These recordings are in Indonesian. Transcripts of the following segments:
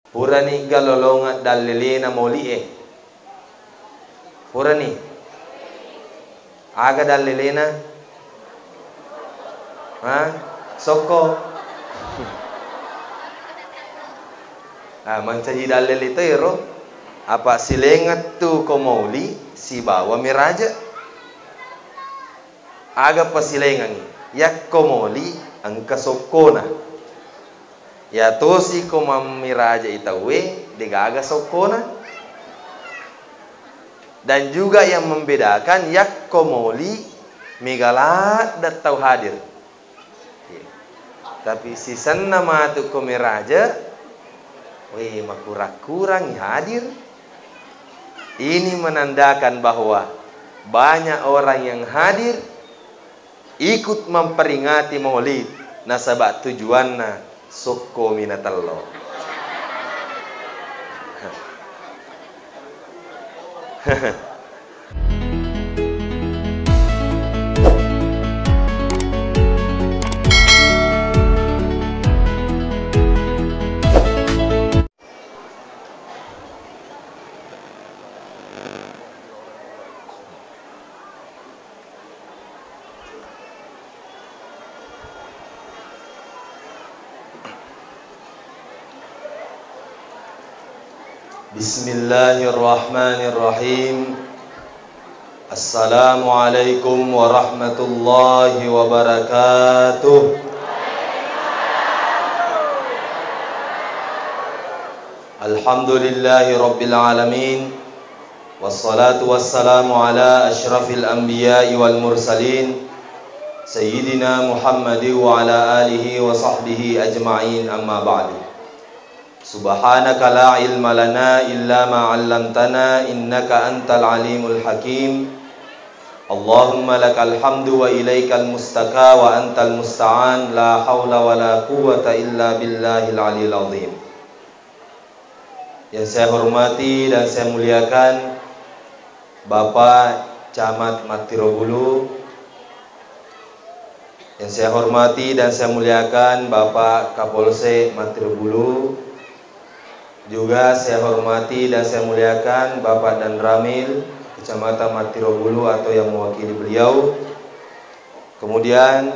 Purani galolonga dalilena moli Purani aga dalilena soko mancaji dalil itu iro apa silengat tu komauli si bawa miraja aga pasilengan yak komoli angka sokona ya tosi komam miraja itawe degaga sokona. Dan juga yang membedakan yak komoli megalat datau hadir. Tapi sisan nama tu komiraja makurang hadir. Ini menandakan bahwa banyak orang yang hadir ikut memperingati Maulid nasabak tujuanna soko minatallah. Bismillahirrahmanirrahim. Assalamualaikum warahmatullahi wabarakatuh. Alhamdulillahi rabbil alamin. Wassalatu wassalamu ala asyrafil anbiya'i wal mursalin Sayyidina Muhammadin wa ala alihi wa sahbihi ajma'in, amma ba'du. Subhanaka la ilma lana illa ma 'allamtana innaka antal alimul hakim. Allahumma lakal hamdu wa ilaikal mustaka wa antal musta'an, la haula wa la quwwata illa billahil aliyil azim. Yang saya hormati dan saya muliakan Bapak Camat Matirobulu. Yang saya hormati dan saya muliakan Bapak Kapolsek Matirobulu. Juga saya hormati dan saya muliakan Bapak Dan Ramil Kecamatan Matirobulu atau yang mewakili beliau. Kemudian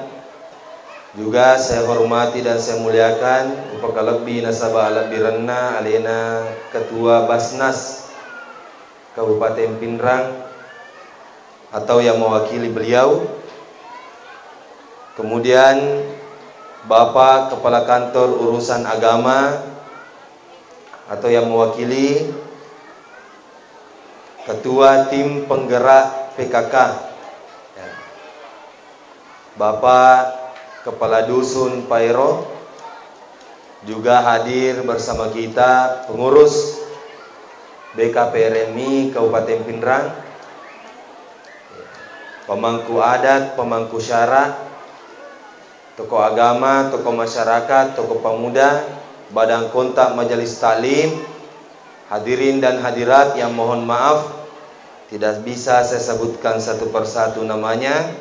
juga saya hormati dan saya muliakan Upakalabi Nasabah Alabiranna Alena Ketua Basnas Kabupaten Pindrang atau yang mewakili beliau. Kemudian Bapak Kepala Kantor Urusan Agama atau yang mewakili Ketua Tim Penggerak PKK, Bapak Kepala Dusun Pairo, juga hadir bersama kita pengurus BKPRMI Kabupaten Pindrang, pemangku adat, pemangku syara, tokoh agama, tokoh masyarakat, tokoh pemuda, Badan Kontak Majelis Taklim, hadirin dan hadirat yang mohon maaf tidak bisa saya sebutkan satu persatu namanya,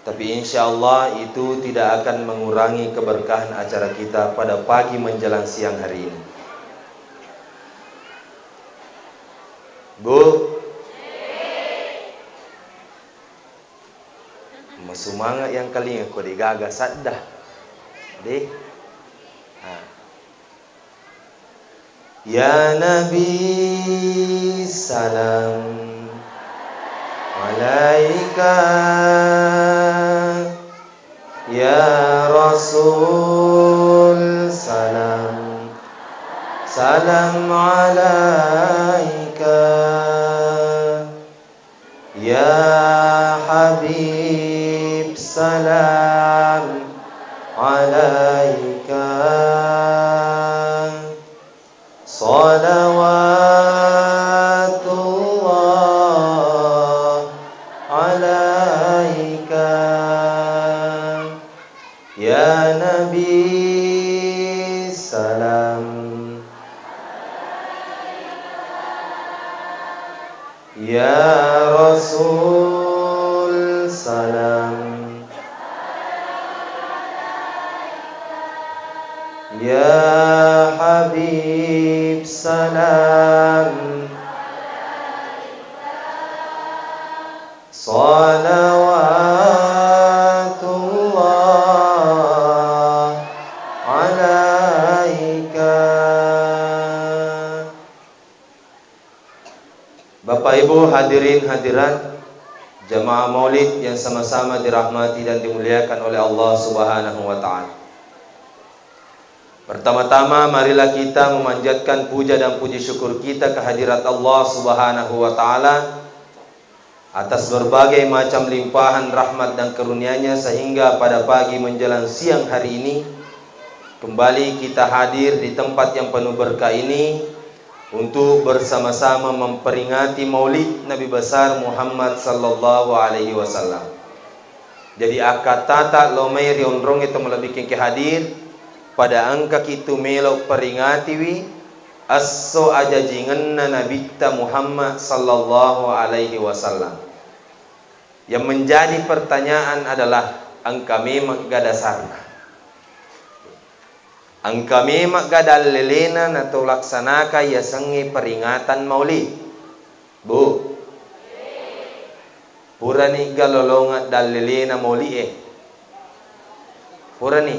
tapi insya Allah itu tidak akan mengurangi keberkahan acara kita pada pagi menjelang siang hari ini. Bu, semangat yang kali ini kau digagas saddah, deh. Ya Nabi salam alaika, Ya Rasul salam salam alaika, Ya Habib salam alaika, salawatullah alaika, ya Nabi salam, ya Rasul salam, ya Habib titip salam salawatullah alaika. Bapak Ibu hadirin hadirat jamaah maulid yang sama-sama dirahmati dan dimuliakan oleh Allah Subhanahu wa taala. Pertama-tama marilah kita memanjatkan puja dan puji syukur kita kehadirat Allah Subhanahu wa taala atas berbagai macam limpahan rahmat dan karunia-Nya, sehingga pada pagi menjelang siang hari ini kembali kita hadir di tempat yang penuh berkah ini untuk bersama-sama memperingati Maulid Nabi besar Muhammad sallallahu alaihi wasallam. Jadi akad tata lomai rionrong itu melebihin ke hadir pada angka kitu melok peringati wi asso ajajinganna Nabi Muhammad sallallahu alaihi wasallam. Yang menjadi pertanyaan adalah angka memang gada dasarna. Angka memang gada lelena atau laksanaka ya sengi peringatan Maulid. Bu. Purani galolonga dalelena Maulid Purani.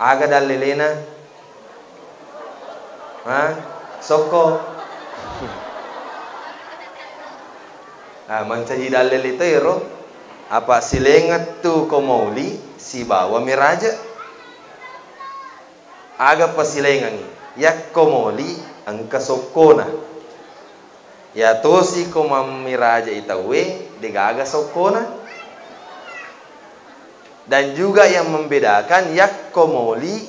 Aga dalelena. Soko. Mancaji dalil itu iro. Apa silengat tu ko Mauli si bawa miraja. Aga pasilengan yak ko Mauli angka sokona. Ya tosi ko mamiraja itawe degaga sokona. Dan juga yang membedakan yak ko Mauli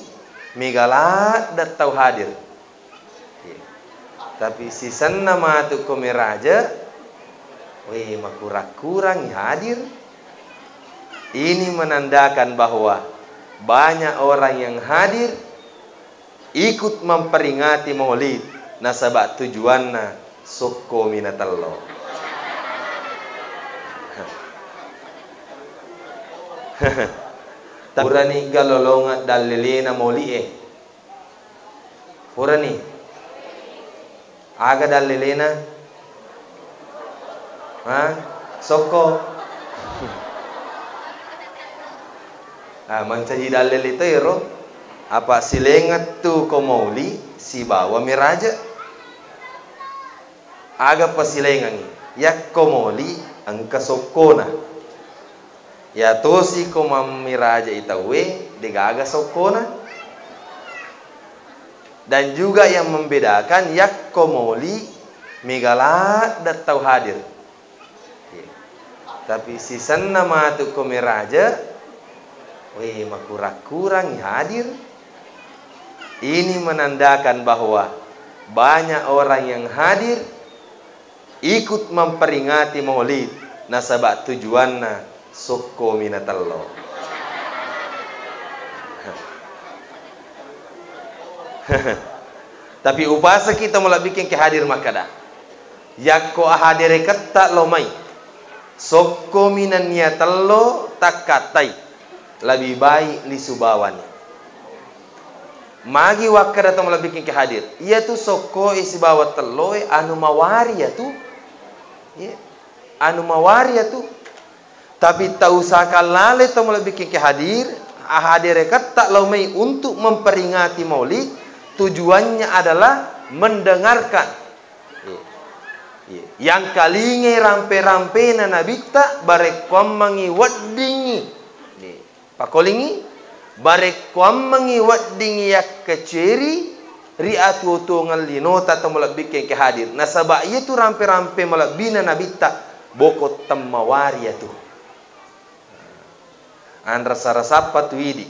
megalat datau hadir. Tapi si sanna matu ko miraja kurang hadir. Ini menandakan bahwa banyak orang yang hadir ikut memperingati Maulid nasabak tujuanna soko minatallo. Purani galolonga dalilena Maulid Purani aga dalilena soko. Mancaji dalil itu iro. Apa silengat tu ko Mauli si bawa miraja. Aga pasilengan yak ko Mauli angka sokona. Ya tosi ko mamiraja itawe degaga sokona. Dan juga yang membedakan yak ko Mauli megalat datau hadir. Tapi si sanna matu ko miraja kurang hadir. Ini menandakan bahwa banyak orang yang hadir ikut memperingati Maulid nasabak tujuanna soko minatallo. Tapi upasa kita mulai bikin kehadir makadah. Yakko ahadire kata lomai. Soko minannya tello takatai. Lebih baik li subawani. Magi wakar atau mulai bikin kehadir. Ia tu soko isi bawa tello anu mawari ya tu. Anu mawari ya tu. Tapi tak usah kalale atau mulai bikin kehadir. Ahadire kata lomai untuk memperingati Maulid. Tujuannya adalah mendengarkan. Yang kalinge rampe-rampe na nabita barek kwam mangiwaddingi. Pakolingi barek kwam mangiwaddingi yak keceri riat wutu ngalinota ta mulak bikin kehadir. Nasaba itu rampe-rampe mulak bina nabita bokot tamawari tu. An rasa-rasa tu idi.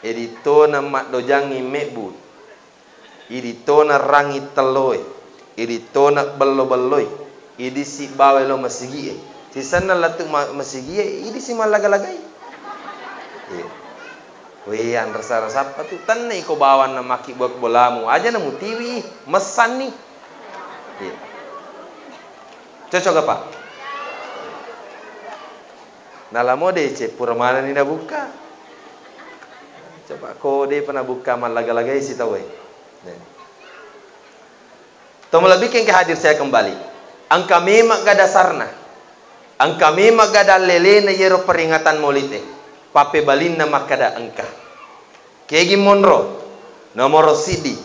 Edito na makdojangi mebut. Edito na rangi teloy. Edito na bello-belloy. Idi si bawe lo masigi. Si sana latuk masigi. Idi si malagalagay. Weh, an rasa-rasa apa tu tanai ko bawan na maki buat bolamu aja na mutiwi mesan nih. Cocok apa? Nalamo DC purmana ni na buka. Coba kode pernah buka malagalagay si tawe. Tomo lebih ke hadir saya kembali. Angka memang gak dasarna. Angka memang gak ada lele na yero peringatan molite. Pape balin na makada angka. Kegi monro nomor sidi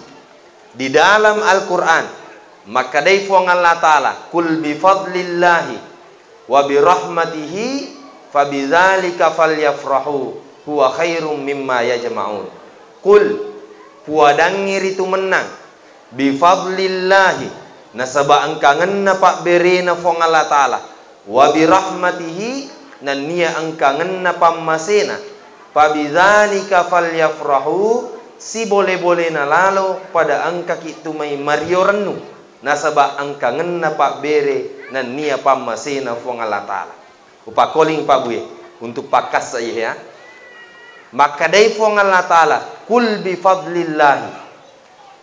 di dalam Al-Quran makadai fuang Allah Ta'ala kul bifadlillahi wa birahmatihi fabidzalika falyafrahu huwa khairum mimma yajma'un. Kul puadangir itu menang bifadlillahi nasaba angkangen na pak berena fuang Allah Ta'ala wa birahmatihi nan niya angkangen na pammasena fabidzalika falyafrahu si boleh-boleh na lalo pada angka kitu may Mario renu nasaba angkangen na pak bere nan niya pammasena fuang Allah Ta'ala. Upakoling pa buye untuk pakas saya ya. Maka dai fuang Allah Ta'ala kul bi fadlillahi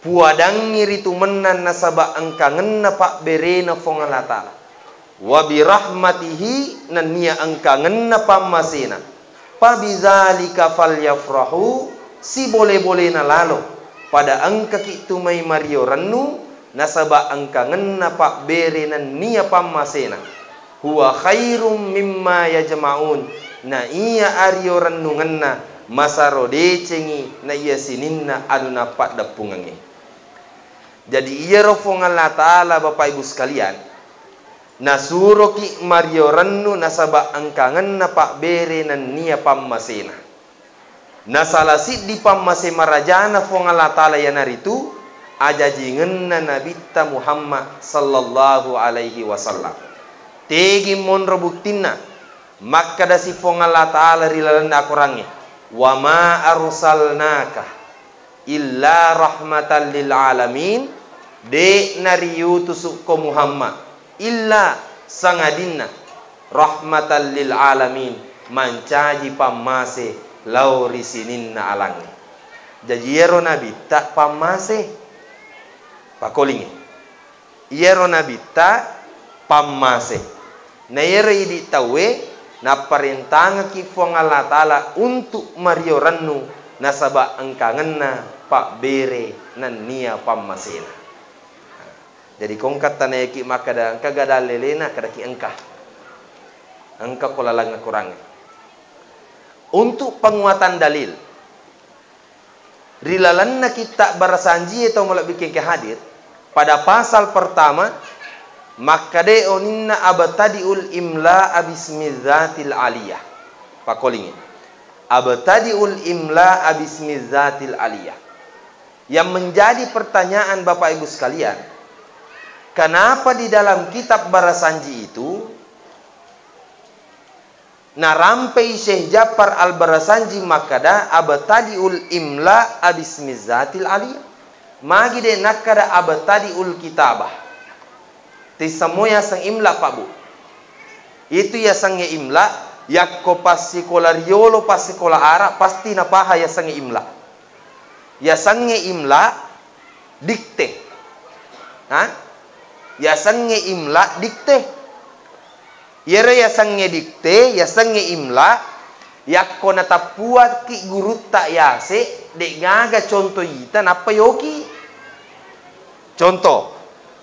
puadangir itu menan nasaba angkangen na pak bere na fuang Allah Ta'ala wa bi rahmatihi nan niya angkangen na pammasena pabidzalika falyafrahu si boleh-boleh na lalo pada angka kitu may Mario renu nasaba angkangen na pak bere nan niya pammasena huwa khairum mimma yajma'un na iya ario renungan na masarode cengi na iya sininna anu na pak dapungange. Jadi iya rofong Allah Ta'ala Bapak Ibu sekalian nasuro ki Mario renu nasaba angkangen na pak bere nan niya pammasena nasalasid di pammase marajana fong Allah Ta'ala yanaritu ajajingen na nabita Muhammad sallallahu alaihi wasallam tegi monro buktina maka dasi fong Allah Ta'ala rilalan akurangi wa ma arsalnaka illa rahmatan lil alamin de nariyu tusukko Muhammad illa sangadinna rahmatan lil alamin mancaji pammase lauri sininna alangi. Jadi yero nabi tak pammase pakolingi yero nabi tak pammase na yero idi tawe na parentanga ki fuang Allah Ta'ala untuk Mario renu nasaba angkangen na pak bere nan niya pammasena. Jadi kongkat tanah ki makada angka gada lelena kada ki angka kolalang kurang. Untuk penguatan dalil rilalan na kita barasanji atau mulai bikin ke hadir pada pasal pertama makade oninna abtadiul imla abismizatil aliyah pakolingi abtadiul imla abismizatil aliyah yang menjadi pertanyaan Bapak Ibu sekalian, kenapa di dalam kitab barasanji itu narampai Syekh Ja'far al-Barasanji makada abtadiul imla abismizatil aliyah magi de nakada abtadiul kitabah ti semua sang imla Pak Bu itu ya sange imla yakko pasikola pasikola ara pasti napaha ya sange imla ya sange imla dikte ya sange imla dikte yere ya sange dikte ya sange imla yakko natapuat ki guru tak yase dek ngaga contoh ita napa yoki contoh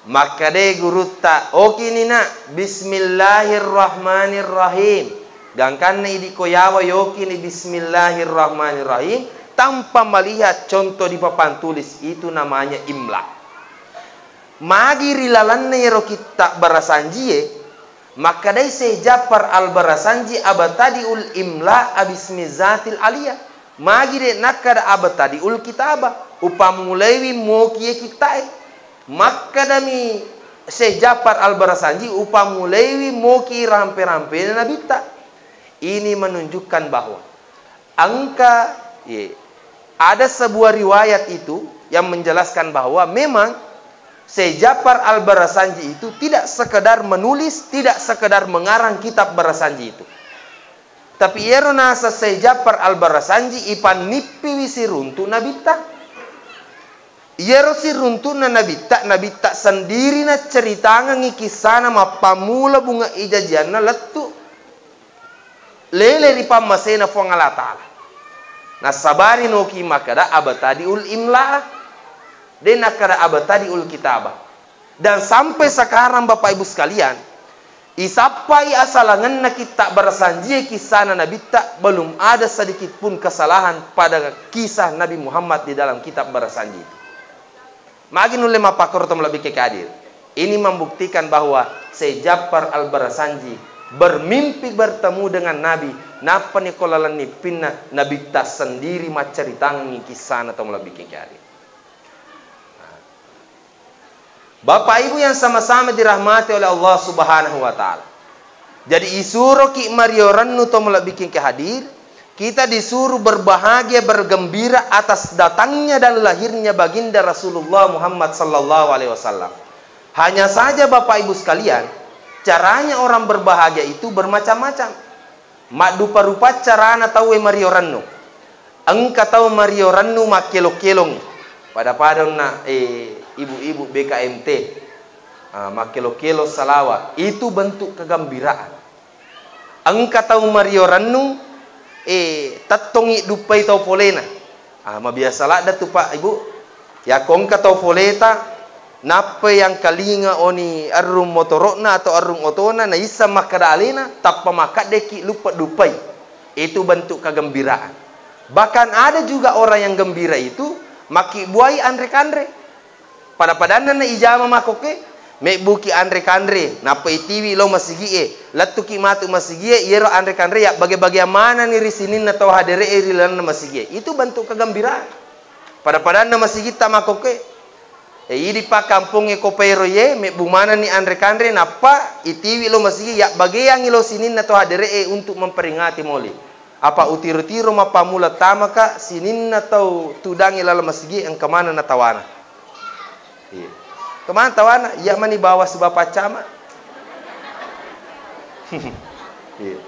maka de guru tak oki nina bismillahirrahmanirrahim gangkan idi koyawa yoki ni bismillahirrahmanirrahim tanpa melihat contoh di papan tulis itu namanya imla magi rilalan yero kita barasanjie maka dai Syekh Ja'far al-Barasanji abtadiul imla abismizatil aliyah magi de nakada abtadiul kitabah upamulewi mokie kitai maka dami Syekh Ja'far al-Barasanji upamulewi moki rampe-rampe nabita. Ini menunjukkan bahwa ada sebuah riwayat itu yang menjelaskan bahwa memang Syekh Ja'far al-Barasanji itu tidak sekedar menulis, tidak sekedar mengarang kitab Barasanji itu. Tapi yero nasa Syekh Ja'far al-Barasanji ipan nipi wisiruntu nabita. Yero siruntu na nabita sendiri na ceritanga ngikisana mapamula bunga ijajian na letu. Lele di pamasena fuang Allah Ta'ala. Nah sabari noki makada abtadiul imla. dena kada abatadi ul kitabah. Dan sampai sekarang Bapak Ibu sekalian, isapai asalangan na kita bersanji kisah Nabi tak belum ada sedikit pun kesalahan pada kisah Nabi Muhammad di dalam kitab bersanji. Magin ulama pakar atau lebih kekadir. Ini membuktikan bahwa Ja'far al-Barasanji bermimpi bertemu dengan Nabi. Napa ni kolalan ni pinna Nabi tak sendiri macaritangi kisah atau lebih kekadir. Bapak Ibu yang sama-sama dirahmati oleh Allah Subhanahu wa taala. Jadi disuruh ki Mario Rannu to bikin ke hadir, kita disuruh berbahagia bergembira atas datangnya dan lahirnya baginda Rasulullah Muhammad sallallahu alaihi wasallam. Hanya saja Bapak Ibu sekalian, caranya orang berbahagia itu bermacam-macam. Mak dupa-rupa carana tahu Mario Rannu. Engka tahu Mario Rannu makelo-kelong. Pada na ibu-ibu BKMT makelo-kelo salawa itu bentuk kegembiraan. Engka tahu Mario Rannu tatongi dupai tau polena. Mabiasalah dah tu Pak Ibu. Ya kongka tau poleta napa yang kalinga oni arrum motorokna atau arrum otona na isa makada alena tappa makat deki lupa dupai. Itu bentuk kegembiraan. Bahkan ada juga orang yang gembira itu maki buai andre-kandre. Pada-padana na ijama makoke me buki andre-kandre napa itiwi lo masigie latuki matu masigie yero andre-kandre ya bagi-bagi mana ni risinin atau hadere irilan masigie. Itu bentuk kegembiraan. Pada-padana masigi ta makoke di pa kampung kopero ye me bumana ni andre-kandre napa itiwi lo masigi ya bagi yang ilo sinin atau hadere untuk memperingati moli. Apa utiru-tiru mapamula tamaka sinin atau tudang ilala masigi ang kamana na tawana. Iya. Kemana tawana? Ya mani bawa sebab pacama. Iya.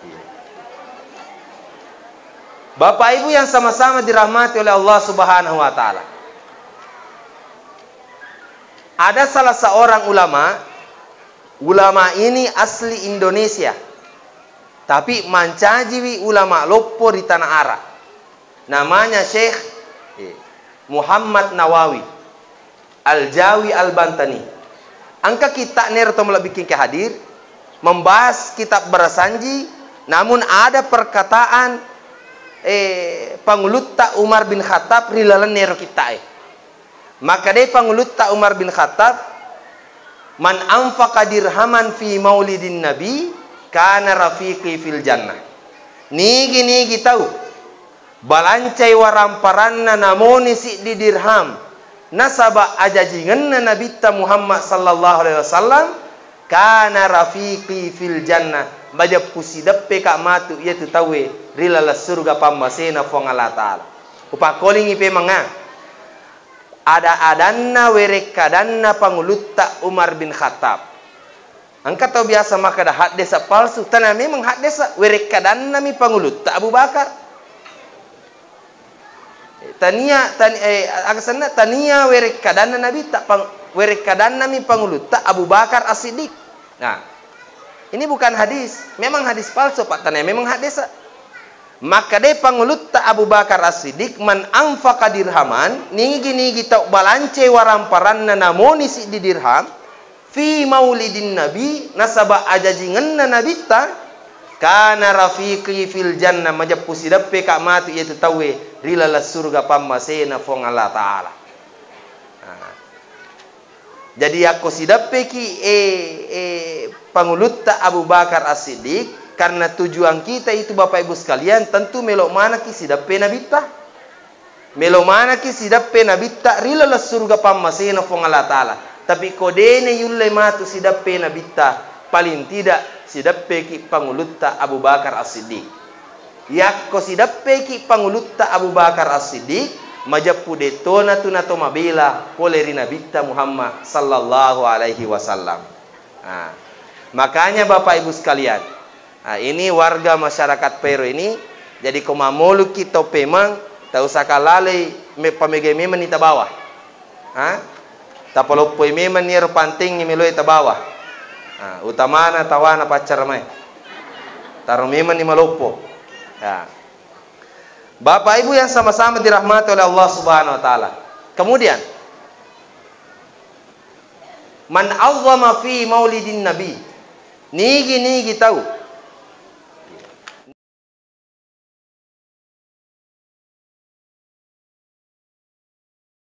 Iya. Bapak Ibu yang sama-sama dirahmati oleh Allah Subhanahu wa taala. Ada salah seorang ulama ini asli Indonesia. Tapi mancajiwi ulama lopo di tanah Arab. Namanya Syekh Muhammad Nawawi Al-Jawi Al-Bantani. Angka kita nerto bikin ke hadir membahas kitab Barasanji, namun ada perkataan pangulutta Umar bin Khattab rilalan nero kita. Maka deh pangulutta Umar bin Khattab, man anfaqa dirhaman fi maulidin nabi kana rafiqi fil jannah. Nigi tahu balancai waramparanna namoni si di dirham nasaba ajajinganna Nabi Muhammad sallallahu alaihi wasallam kana rafiqi fil jannah bajab kusidappe ka matu yaitu tawe rilala surga pammasena fong Allah taala. Upakoling ipe manga ada adanna werekadanna pangulutta Umar bin Khattab. Angkat tahu biasa maka dah hadesa palsu tanah memang hadesa werekadanna mi pangulutta Abu Bakar. Tania werekadanna Nabi tak werekadanna mi pangulutta Abu Bakar As-Siddiq. Nah, ini bukan hadis, memang hadis palsu Pak tanah memang hadesa. Maka de pangulutta Abu Bakar As-Siddiq man anfaqa dirhaman nigi tau balance waramparanna namoni si di dirham fi maulidin nabi nasaba ajajinganna nabi ta kana rafiqi fil jannah majapu sidappe ka matu yaitu tawe rilala surga pammasena fong Allah taala. Jadi aku sidappe ki pangulutta Abu Bakar As-Siddiq karena tujuan kita itu Bapak Ibu sekalian tentu melok mana ki sidappe nabita. Melok mana ki sidappe nabita rilala surga pammasena fong Allah taala. Tapi kodene yulle matu sidappe nabita paling tidak sidappe ki pangulutta Abu Bakar As-Siddiq. Yakko sidappe ki pangulutta Abu Bakar As-Siddiq majapu detona tunato mabela poleri nabita Muhammad sallallahu alaihi wasallam. Makanya Bapak Ibu sekalian, ini warga masyarakat Peru ini jadi komamolu kita pemang tahu sakalale pamege memang ita bawah. Tapolo poi memang niero panting ni melo ita bawah. Utamana tawana pacar mai. Taro memang ni malopo. Bapak Ibu yang sama-sama dirahmati oleh Allah Subhanahu wa taala. Kemudian, man azzama fi maulidin nabi. Nigi tahu.